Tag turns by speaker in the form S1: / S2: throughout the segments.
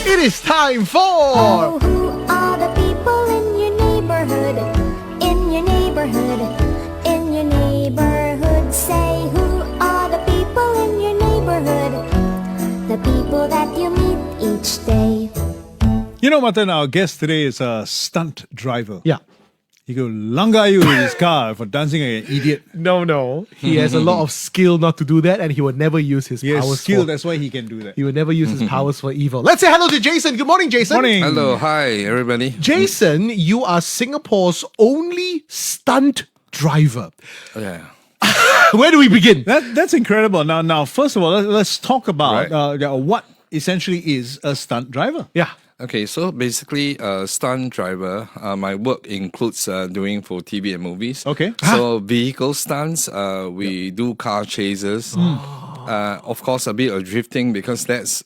S1: It is time for...
S2: Oh, who are the people in your neighborhood? In your neighborhood, in your neighborhood. Say, who are the people in your neighborhood? The people that you meet each day.
S3: You know, Matan, our guest today is a stunt driver.
S1: Yeah.
S3: He could langar you in his car for dancing like an idiot.
S1: No. He has a lot of skill not to do that, and he would never use his
S3: He has
S1: powers
S3: skill,
S1: for...
S3: that's why he can do that.
S1: He would never use his powers for evil. Let's say hello to Jason. Good morning, Jason.
S3: Morning.
S4: Hello, hi everybody.
S1: Jason, you are Singapore's only stunt driver.
S4: Yeah.
S1: Where do we begin?
S3: That's incredible. Now, first of all, let's talk about
S4: Right.
S3: what essentially is a stunt driver.
S1: Yeah.
S4: Okay, so basically, stunt driver, my work includes doing for TV and movies.
S3: Okay.
S4: So vehicle stunts, we do car chases. Of course, a bit of drifting because that's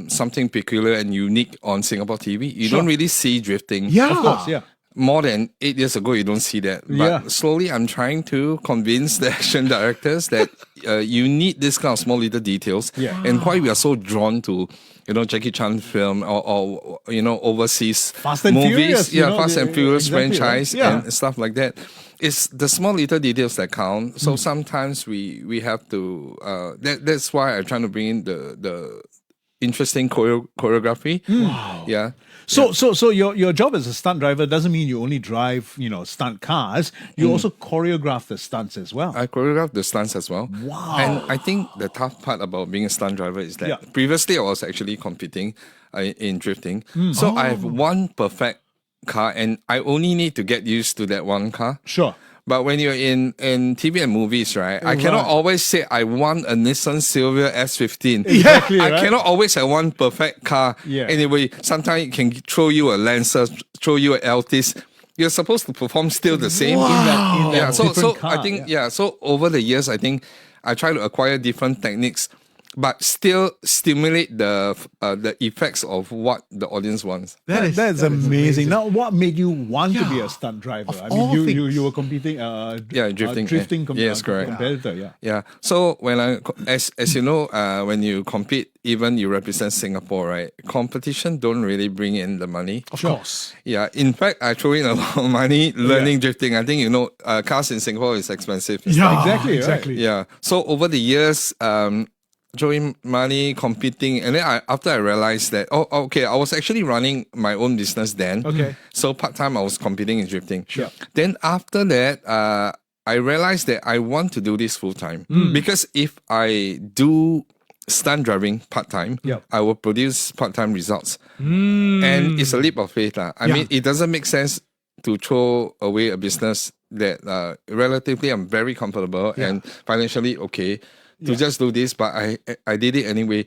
S4: something peculiar and unique on Singapore TV. You don't really see drifting.
S1: Yeah.
S3: Of course, yeah.
S4: More than 8 years ago, you don't see that. But
S3: Yeah.
S4: slowly, I'm trying to convince the action directors that you need this kind of small little details.
S3: Yeah.
S4: And why we are so drawn to, Jackie Chan film or overseas
S3: Fast and
S4: movies.
S3: Furious, you know,
S4: Fast and Furious
S3: exactly, right?
S4: franchise
S3: Yeah.
S4: and stuff like that. It's the small little details that count. So sometimes we have to. That's why I'm trying to bring in the interesting choreography.
S3: Wow.
S4: Yeah.
S3: So your job as a stunt driver doesn't mean you only drive, stunt cars. You also choreograph the stunts as well.
S4: I choreograph the stunts as well.
S3: Wow.
S4: And I think the tough part about being a stunt driver is that
S3: Yeah.
S4: previously I was actually competing in drifting. So I have one perfect car and I only need to get used to that one car.
S3: Sure.
S4: But when you're in TV and movies, right, I cannot always say I want a Nissan Silvia S15.
S3: Exactly,
S4: I
S3: right?
S4: cannot always have one perfect car.
S3: Yeah.
S4: Anyway, sometimes it can throw you a Lancer, throw you an Altis. You're supposed to perform still the same.
S3: In that
S4: Yeah, so
S3: different
S4: I
S3: car,
S4: think so over the years I think I try to acquire different techniques but still stimulate the effects of what the audience wants.
S3: That's amazing. Now, what made you want to be a stunt driver? I mean,
S1: all
S3: you were competing,
S4: drifting. Yes, correct.
S3: competitor. Yeah.
S4: Yeah. So when as you know, when you compete, even you represent Singapore, right? Competition don't really bring in the money.
S1: Of course.
S4: Yeah. In fact, I throw in a lot of money learning drifting. I think cars in Singapore is expensive.
S1: Yeah,
S3: Exactly, right.
S1: exactly.
S4: Yeah. So over the years, throwing money, competing, and then after I realized that, I was actually running my own business then.
S1: Okay.
S4: So part-time, I was competing in drifting.
S3: Sure.
S4: Then after that, I realized that I want to do this full-time. Because if I do stunt driving part-time,
S3: Yep.
S4: I will produce part-time results. And it's a leap of faith. I mean, it doesn't make sense to throw away a business that relatively I'm very comfortable and financially okay to just do this, but I did it anyway.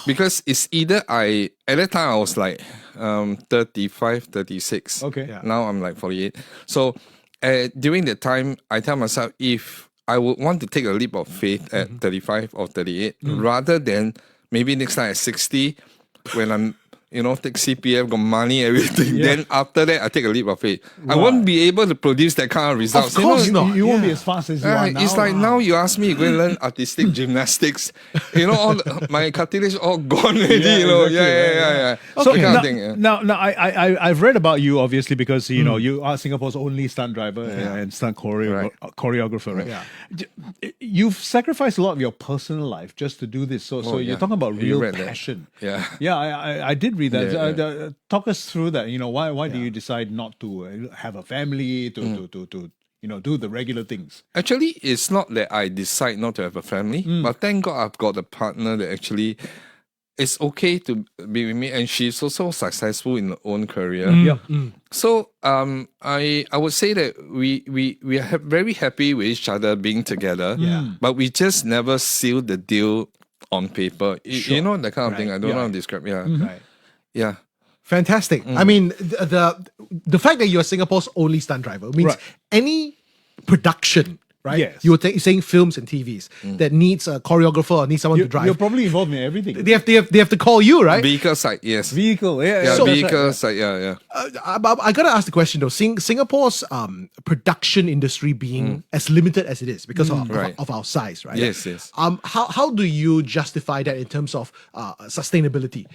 S4: Because it's either at that time I was like 35, 36.
S3: Okay. Yeah.
S4: Now I'm like 48. So during that time, I tell myself if I would want to take a leap of faith at 35 or 38, rather than maybe next time at 60, when I'm take CPF, got money, everything. Then after that, I take a leap of faith. I won't be able to produce that kind of results.
S1: Of course not.
S3: You won't be as fast as you are now.
S4: It's like now you ask me to go and learn artistic gymnastics. All my cartilage all gone already.
S3: exactly,
S4: Yeah.
S3: So
S4: That kind of thing, yeah.
S3: now, I've read about you obviously because you are Singapore's only stunt driver and stunt choreographer, right?
S1: Yeah.
S3: You've sacrificed a lot of your personal life just to do this. So you're
S4: yeah.
S3: talking about
S4: You
S3: real
S4: read that.
S3: passion.
S4: Yeah.
S3: Yeah, I did read that.
S4: Yeah,
S3: Talk us through that. Why do you decide not to have a family to do the regular things?
S4: Actually, it's not that I decide not to have a family, but thank God I've got a partner that actually is okay to be with me, and she's also successful in her own career. So I would say that we are very happy with each other being together. But we just never sealed the deal on paper. You know that kind of thing. I don't know how to describe. Yeah.
S1: Right.
S4: Yeah.
S1: Fantastic. I mean, the fact that you're Singapore's only stunt driver means
S3: Right.
S1: any production right?
S3: Yes.
S1: You're saying films and TVs that needs a choreographer or needs someone to drive.
S3: You're probably involved in everything.
S1: They have to call you, right?
S4: Vehicle side, yes.
S3: Vehicle, yeah.
S4: Yeah,
S3: that's right,
S4: vehicle
S3: yeah.
S4: side, yeah.
S1: I gotta ask the question though. Singapore's production industry being as limited as it is because
S4: Right.
S1: of our size, right?
S4: Yes, yes.
S1: How do you justify that in terms of sustainability,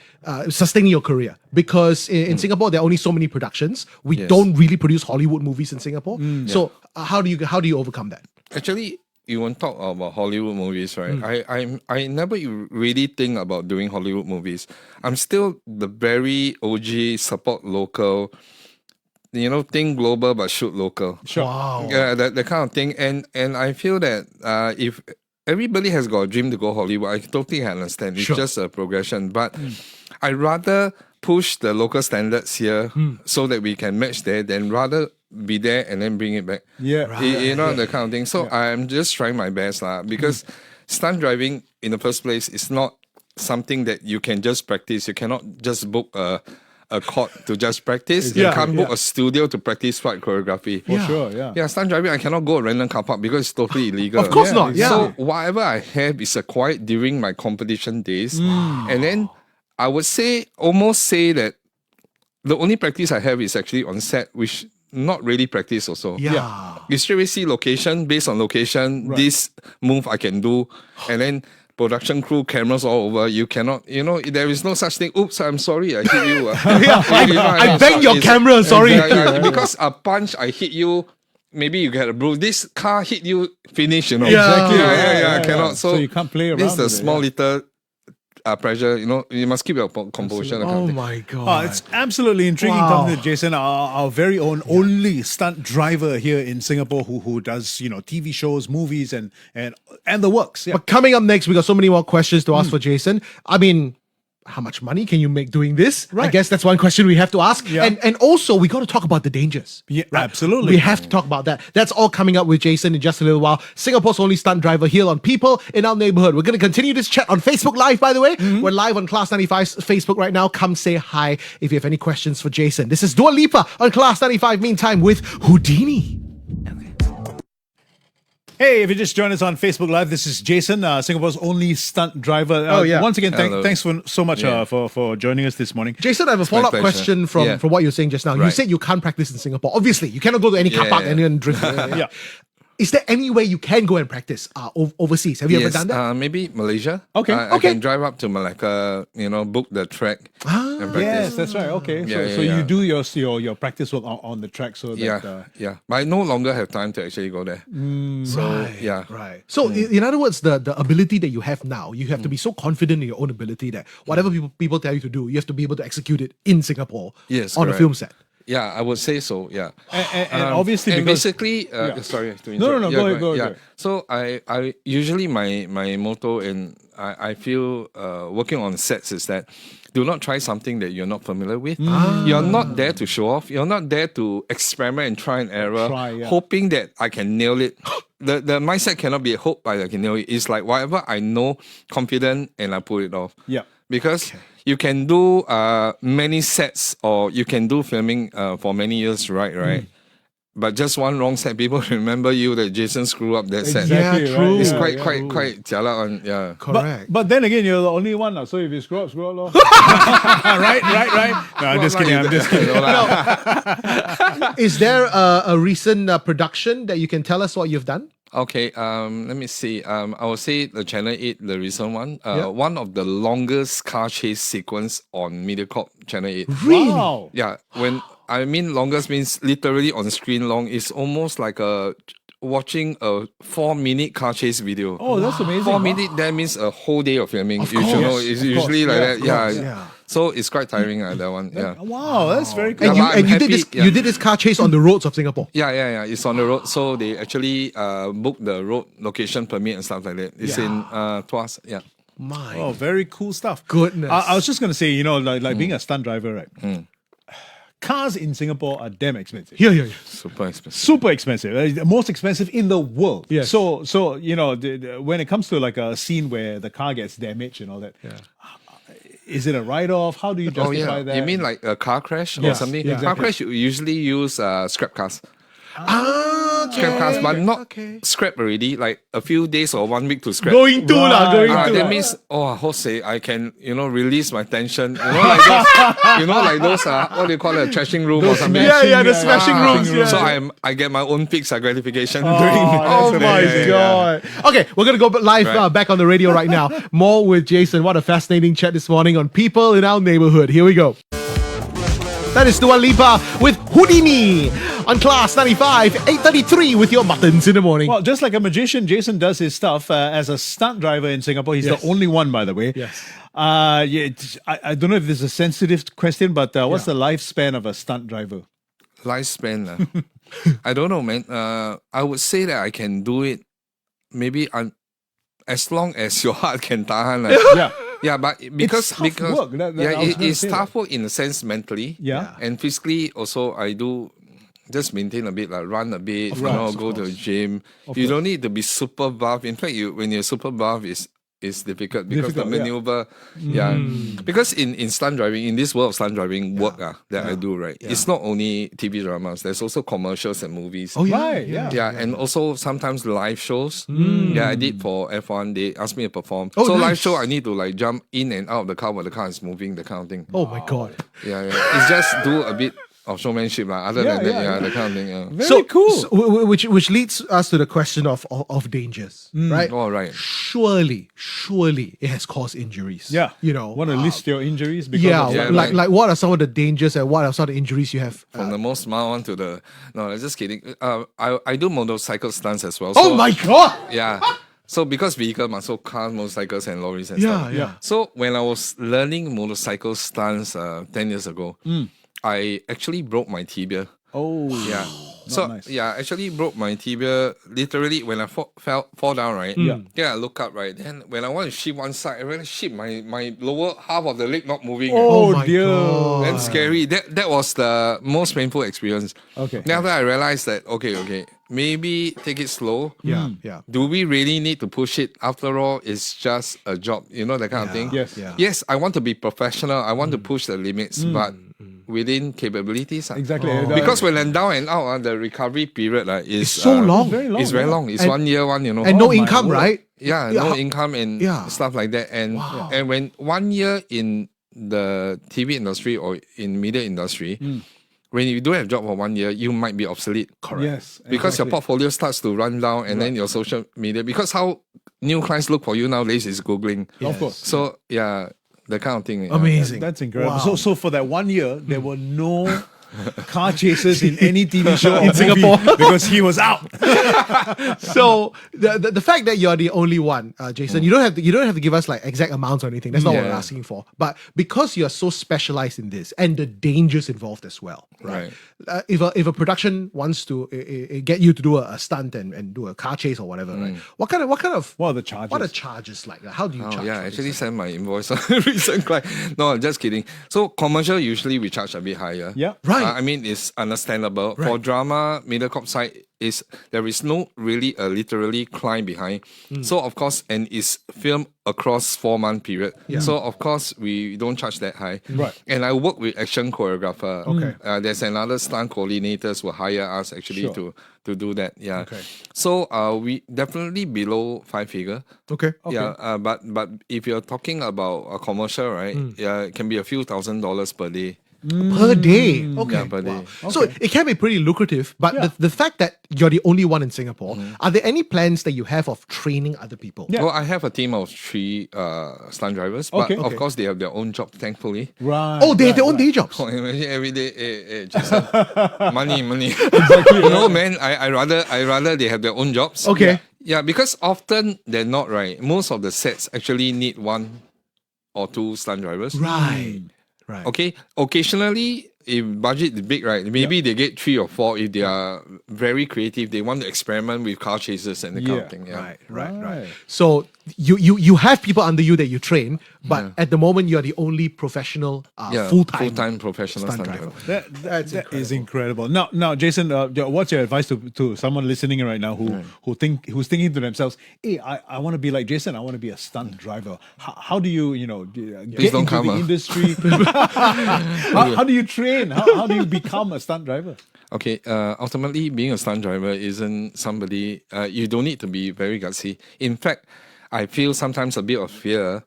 S1: sustaining your career? Because in Singapore there are only so many productions. We
S4: Yes.
S1: don't really produce Hollywood movies in Singapore. So how do you overcome that?
S4: Actually, you won't talk about Hollywood movies, right? I never really think about doing Hollywood movies. I'm still the very OG support local, think global but shoot local.
S3: Sure.
S1: Wow.
S4: Yeah, that kind of thing. And I feel that if everybody has got a dream to go Hollywood, I totally understand. It's
S1: Sure.
S4: just a progression. But I'd rather push the local standards here so that we can match there than rather be there and then bring it back.
S3: Yeah.
S4: You know, that kind of thing. So I'm just trying my best because stunt driving in the first place is not something that you can just practice. You cannot just book a court to just practice. You
S3: Exactly,
S4: can't book
S3: yeah.
S4: a studio to practice flight choreography.
S3: For sure, yeah.
S4: Yeah, stunt driving, I cannot go a random car park because it's totally illegal.
S1: Of course
S3: Yeah,
S1: not. Yeah.
S4: So whatever I have is acquired during my competition days. And then I would almost say that the only practice I have is actually on set, which not really practice also.
S1: Yeah.
S4: You straight away see location, based on location, this move I can do. And then production crew, cameras all over. You cannot, there is no such thing. Oops, I'm sorry, I hit you.
S1: I banged your camera, sorry.
S4: Because a punch, I hit you. Maybe you get a bruise. This car hit you, finish,
S1: Yeah.
S3: Exactly.
S4: Yeah, cannot.
S3: So you can't play around
S4: This is the
S3: with it,
S4: small
S3: yeah.
S4: little pressure, you must keep your composure. that kind of
S1: Oh
S4: thing.
S1: my god.
S3: Oh, it's absolutely intriguing
S1: Wow.
S3: talking to Jason, our very own only stunt driver here in Singapore who does, TV shows, movies and the works. Yeah.
S1: But coming up next, we got so many more questions to ask for Jason. I mean, how much money can you make doing this? I
S3: Right.
S1: guess that's one question we have to ask.
S3: Yeah.
S1: And also, we got to talk about the dangers.
S3: Yeah, absolutely.
S1: We have to talk about that. That's all coming up with Jason in just a little while. Singapore's only stunt driver here on People in Our Neighborhood. We're going to continue this chat on Facebook Live, by the way. We're live on Class 95's Facebook right now. Come say hi if you have any questions for Jason. This is Dua Lipa on Class 95 Meantime with Houdini.
S3: Hey, if you just joined us on Facebook Live, this is Jason, Singapore's only stunt driver.
S1: Oh, yeah.
S3: Once again,
S4: Hello.
S3: thanks so much
S4: Yeah.
S3: for joining us this morning.
S1: Jason, I have a
S4: my
S1: follow-up
S4: pleasure.
S1: question from
S4: Yeah.
S1: what you were saying just now. You
S4: Right.
S1: said you can't practice in Singapore. Obviously, you cannot go to any car
S4: Yeah,
S1: park
S4: yeah.
S1: and then drink.
S3: Yeah.
S1: Is there any way you can go and practice overseas? Have you ever done that?
S4: Maybe Malaysia.
S3: Okay.
S4: I
S1: Okay.
S4: can drive up to Malacca, book the track and practice.
S3: Yes, that's right. Okay.
S4: Yeah,
S3: so
S4: yeah.
S3: you do your practice work on the track so that
S4: Yeah. But I no longer have time to actually go there. So, yeah.
S1: Right. So, in other words, the ability that you have now, you have to be so confident in your own ability that whatever people tell you to do, you have to be able to execute it in Singapore
S4: Yes,
S1: on a
S4: correct.
S1: film set.
S4: Yeah, I would say so. Yeah,
S3: And obviously
S4: and
S3: because-
S4: basically,
S3: Yeah.
S4: sorry to
S3: No,
S4: interrupt.
S3: go ahead, go
S4: Yeah.
S3: ahead.
S4: So I usually my motto and I feel working on sets is that do not try something that you're not familiar with. You're not there to show off. You're not there to experiment and try and error, hoping that I can nail it. The mindset cannot be hope I can nail it. It's like whatever I know, confident, and I pull it off.
S3: Yeah.
S4: Because you can do many sets or you can do filming for many years, right? But just one wrong set, people remember you that Jason screwed up that set.
S3: Exactly,
S1: Yeah,
S3: right?
S1: true.
S4: It's
S3: Yeah,
S4: quite jialat on, yeah.
S1: Correct.
S3: But then again, you're the only one now. So if you screw up, lor. right. No, I'm just kidding. I'm just kidding.
S1: Is there a recent production that you can tell us what you've done?
S4: Okay, let me see. I would say the Channel 8, the recent one,
S1: Yeah.
S4: one of the longest car chase sequence on MediaCorp Channel 8.
S1: Really?
S3: Wow.
S4: Yeah, when I mean longest means literally on screen long. It's almost like watching a 4-minute car chase video.
S3: Oh, that's amazing.
S4: 4 minutes, that means a whole day of filming.
S1: Of
S4: You should know,
S1: course,
S4: it's
S3: of
S4: usually
S3: course.
S4: like
S3: Yeah,
S4: that. Yeah.
S1: Yeah.
S4: So it's quite tiring, that one. Yeah.
S3: Wow, that's very cool.
S1: And
S4: Yeah,
S1: you
S4: but I'm
S1: and you did
S4: happy,
S1: this
S4: yeah.
S1: you did this car chase on the roads of Singapore.
S4: Yeah. It's on the road. So they actually book the road location permit and stuff like that. It's in Tuas. Yeah.
S1: My
S3: Oh, very cool stuff.
S1: Goodness.
S3: I was just gonna say, like being a stunt driver, right? Cars in Singapore are damn expensive.
S1: Here.
S4: Super expensive.
S3: Super expensive, the most expensive in the world.
S1: Yes.
S3: So when it comes to like a scene where the car gets damaged and all that, is it a write-off? How do you
S4: Oh
S3: justify
S4: yeah.
S3: that?
S4: You mean like a car crash or
S3: Yes,
S4: something?
S3: yeah.
S4: Car crash you usually use scrap cars. Scrap cars, but not
S1: Okay.
S4: scrap already. Like a few days or 1 week to scrap.
S1: Going to lah, going to.
S4: That means, Jose, I can, release my tension. Like those, what do you call it, a trashing room or something.
S1: The smashing rooms. Yeah.
S4: So I get my own fix gratification doing
S1: Oh my God. Okay, we're going to go live
S4: Right.
S1: back on the radio right now. More with Jason. What a fascinating chat this morning on people in our neighborhood. Here we go. That is Dua Lipa with Houdini on Class 95, 8:33 with your muttons in the morning.
S3: Well, just like a magician, Jason does his stuff as a stunt driver in Singapore. He's
S1: Yes.
S3: the only one, by the way.
S1: Yes.
S3: I don't know if this is a sensitive question, but what's the lifespan of a stunt driver?
S4: Lifespan. I don't know, man. I would say that I can do it maybe as long as your heart can tahan.
S3: Yeah.
S4: Yeah, but because
S3: tough work. I was gonna
S4: it's
S3: say
S4: tough work in a sense mentally.
S3: Yeah.
S4: And physically also I do just maintain a bit, like run a bit,
S3: course,
S4: go to the gym. You don't need to be super buff. In fact, when you're super buff is difficult because
S3: Difficult,
S4: the maneuver, because in stunt driving, in this world of stunt driving work that I do, right? It's not only TV dramas. There's also commercials and movies.
S1: Oh, yeah.
S3: Right, yeah.
S4: Yeah, and also sometimes live shows. Yeah, I did for F1. They asked me to perform.
S1: Oh,
S4: so
S1: nice.
S4: live show, I need to like jump in and out of the car while the car is moving, the kind of thing.
S1: Oh my God.
S4: Yeah. It's just do a bit of showmanship, other than that, the kind of thing. Yeah.
S3: Very cool.
S1: So, which leads us to the question of dangers, right?
S4: Oh, right.
S1: Surely it has caused injuries.
S3: Yeah. Want to list your injuries? Because of
S4: Yeah,
S1: like
S4: right.
S1: what are some of the dangers and what are some of the injuries you have?
S4: From the most mild one to the... No, I'm just kidding. I do motorcycle stunts as well.
S1: Oh
S4: so-
S1: my God!
S4: Yeah. So because vehicle, so cars, motorcycles and lorries and
S1: Yeah,
S4: stuff.
S1: yeah.
S4: So when I was learning motorcycle stunts 10 years ago, I actually broke my tibia.
S3: Oh,
S4: Yeah. So
S3: nice.
S4: yeah, I actually broke my tibia literally when I fall down, right?
S3: Yeah.
S4: Then I look up, right? Then when I want to shift one side, I really shift my lower half of the leg not moving.
S3: Oh,
S1: my
S3: dear.
S1: God.
S4: That's scary. That was the most painful experience.
S3: Okay.
S4: Then after I realized that, okay, maybe take it slow.
S1: Yeah, yeah.
S4: Do we really need to push it? After all, it's just a job, that kind of thing.
S3: Yes.
S1: Yeah.
S4: Yes, I want to be professional. I want to push the limits, but within capabilities.
S3: Exactly.
S4: Because when I'm down and out, the recovery period is
S1: It's so long.
S3: very long.
S4: It's very
S3: yeah.
S4: long. It's
S1: And-
S4: 1 year,
S1: And no
S3: my
S1: income,
S3: word.
S1: right?
S4: yeah,
S1: Yeah,
S4: no
S1: how-
S4: income and
S1: Yeah.
S4: stuff like that. And when 1 year in the TV industry or in media industry, when you don't have job for 1 year, you might be obsolete.
S1: Correct.
S3: Yes.
S4: Because your
S3: exactly.
S4: portfolio starts to run down and then your social media, because how new clients look for you nowadays is Googling.
S3: Of course.
S4: So yeah, the kind of thing. yeah.
S1: Amazing.
S3: That's incredible.
S1: Wow.
S3: So for that 1 year, there were no car chases in any TV show in
S1: Singapore.
S3: because he was out.
S1: So the fact that you're the only one, Jason, you don't have to give us like exact amounts or anything. That's not what we're
S4: Yeah.
S1: asking for. But because you're so specialized in this and the dangers involved as well, right? If a production wants to get you to do a stunt and do a car chase or whatever, right? What kind of
S3: What are the charges?
S1: What are charges like? How do you
S4: Oh,
S1: charge?
S4: yeah,
S1: for
S4: actually
S1: this?
S4: send my invoice on a recent client. No, I'm just kidding. So commercial usually we charge a bit higher.
S3: Yeah.
S1: Right.
S4: I mean, it's understandable. For
S1: Right.
S4: drama, Mediacorp side there is no really a literally client behind. So of course, and it's filmed across 4-month period. So of course we don't charge that high.
S3: Right.
S4: And I work with action choreographer.
S1: Okay.
S4: There's another stunt coordinators will hire us actually
S3: Sure.
S4: to do that. Yeah.
S1: Okay.
S4: So we definitely below 5-figure.
S1: Okay.
S4: Yeah, but if you're talking about a commercial, right? Yeah, it can be a few $1,000s per day.
S1: Per day. Okay.
S4: Yeah, per day.
S1: So it can be pretty lucrative, but the fact that you're the only one in Singapore, are there any plans that you have of training other people?
S3: Yeah.
S4: Well, I have a team of 3 stunt drivers, but
S3: Okay.
S4: of course they have their own job, thankfully.
S3: Right.
S1: Oh, they have their own day jobs.
S4: Oh, imagine every day, Jason, money. Exactly. No, man, I rather they have their own jobs.
S1: Okay.
S4: Yeah, because often they're not, right. Most of the sets actually need 1 or 2 stunt drivers.
S1: Right. Right.
S4: Okay, occasionally, if budget is big, right? Maybe they get 3 or 4 if they are very creative. They want to experiment with car chases and the kind of thing. Yeah.
S1: Right. So you have people under you that you train, but at the moment you're the only professional full-time
S4: professional stunt driver.
S3: That is incredible. Now, Jason, what's your advice to someone listening right now who's thinking to themselves, "Hey, I want to be like Jason. I want to be a stunt driver." How do you get
S4: Please don't
S3: into
S4: come,
S3: the industry? how do you train? explain how do you become a stunt driver?
S4: Okay, ultimately, being a stunt driver isn't somebody, you don't need to be very gutsy. In fact, I feel sometimes a bit of fear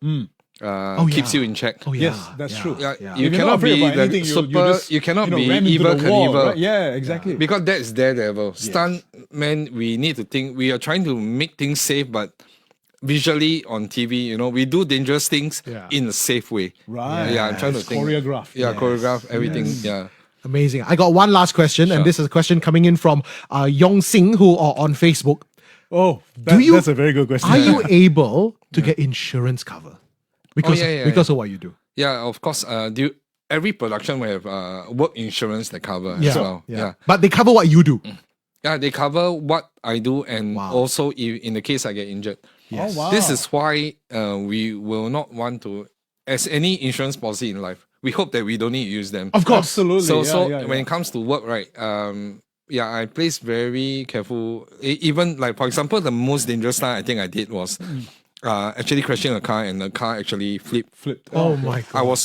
S4: keeps you in check.
S1: Oh, yeah.
S3: Yes, that's true.
S4: Yeah,
S3: If
S4: you
S3: you're not
S4: cannot
S3: afraid
S4: be
S3: about
S4: the
S3: anything,
S4: super, you cannot be
S3: ram into
S4: evil
S3: the wall,
S4: Knievel.
S3: right? Yeah, exactly.
S4: Because that's daredevil. Stunt man, we need to think, we are trying to make things safe, but visually on TV, we do dangerous things in a safe way.
S3: Right.
S4: Yeah, I'm trying to
S3: It's
S4: think.
S3: choreographed.
S4: Yeah,
S3: Yes.
S4: choreograph, everything. Yeah.
S1: Amazing. I got one last question, and this is a question coming in from Yong Sing, who are on Facebook.
S3: Oh,
S1: you-
S3: that's a very good question.
S1: Are you able to get insurance cover? Because, because of what you do.
S4: Yeah, of course. Every production will have work insurance that cover as well. Yeah.
S1: But they cover what you do.
S4: Yeah, they cover what I do, and
S1: Wow.
S4: also in the case I get injured.
S3: Oh, wow.
S4: This is why we will not want to, as any insurance policy in life, we hope that we don't need to use them.
S1: Of course.
S3: Absolutely.
S4: So
S3: yeah,
S4: when it comes to work, right? I place very careful. Even like, for example, the most dangerous stunt I think I did was actually crashing a car, and the car actually flipped.
S1: Oh my God.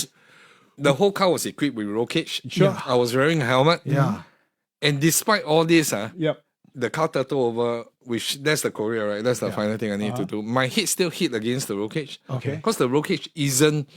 S4: The whole car was equipped with roll cage.
S3: Sure.
S4: I was wearing a helmet.
S1: Yeah.
S4: And despite all this,
S3: Yep.
S4: the car turtle over, which that's the choreo, right? That's the final thing I need to do. My head still hit against the roll cage.
S1: Okay.
S4: Because the roll cage isn't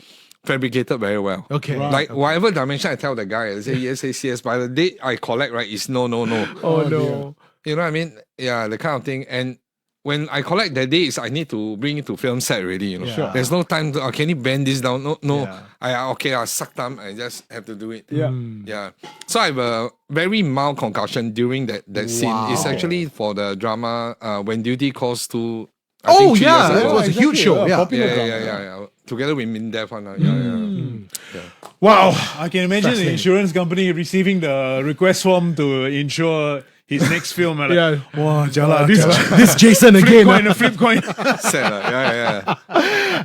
S4: fabricated very well.
S1: Okay.
S3: Right.
S4: Like whatever dimension I tell the guy, I say yes. By the day I collect, right, it's no.
S1: Oh, no.
S4: You know what I mean? Yeah, the kind of thing. And when I collect that day, I need to bring it to film set already.
S3: Sure.
S4: There's no time to, can you bend this down? No.
S1: Yeah.
S4: I suck thumb. I just have to do it.
S3: Yeah.
S4: Yeah. So I have a very mild concussion during that scene. It's actually for the drama When Duty Calls to. I think 3 years ago.
S1: It was a huge show. Yeah.
S3: Popular
S4: Yeah,
S3: drama.
S4: yeah. Together with Mindef. Yeah.
S3: Wow. I can imagine the insurance company receiving the request form to insure his next film. Like,
S1: Yeah.
S3: wow, jala,
S1: This Jason again.
S3: flip coin.
S4: Sad, yeah.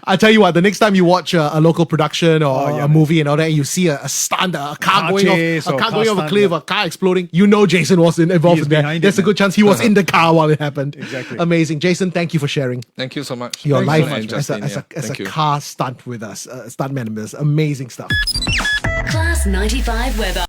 S1: I tell you what, the next time you watch a local production or a movie and all that, and you see a stunt, a car going
S3: chase
S1: off,
S3: or
S1: a car
S3: car
S1: going off a
S3: stunt,
S1: cliff, a car exploding, you know Jason was involved
S3: He's
S1: in that.
S3: behind it,
S1: There's a
S3: man.
S1: good chance he was in the car while it happened.
S3: Exactly.
S1: Amazing. Jason, thank you for sharing
S4: Thank you so much.
S1: your
S4: Thanks
S1: life
S4: so much, Justin.
S1: as
S4: Thank
S1: a
S4: you.
S1: car stunt with us, stuntman with us. Amazing stuff.
S5: Class 95 weather.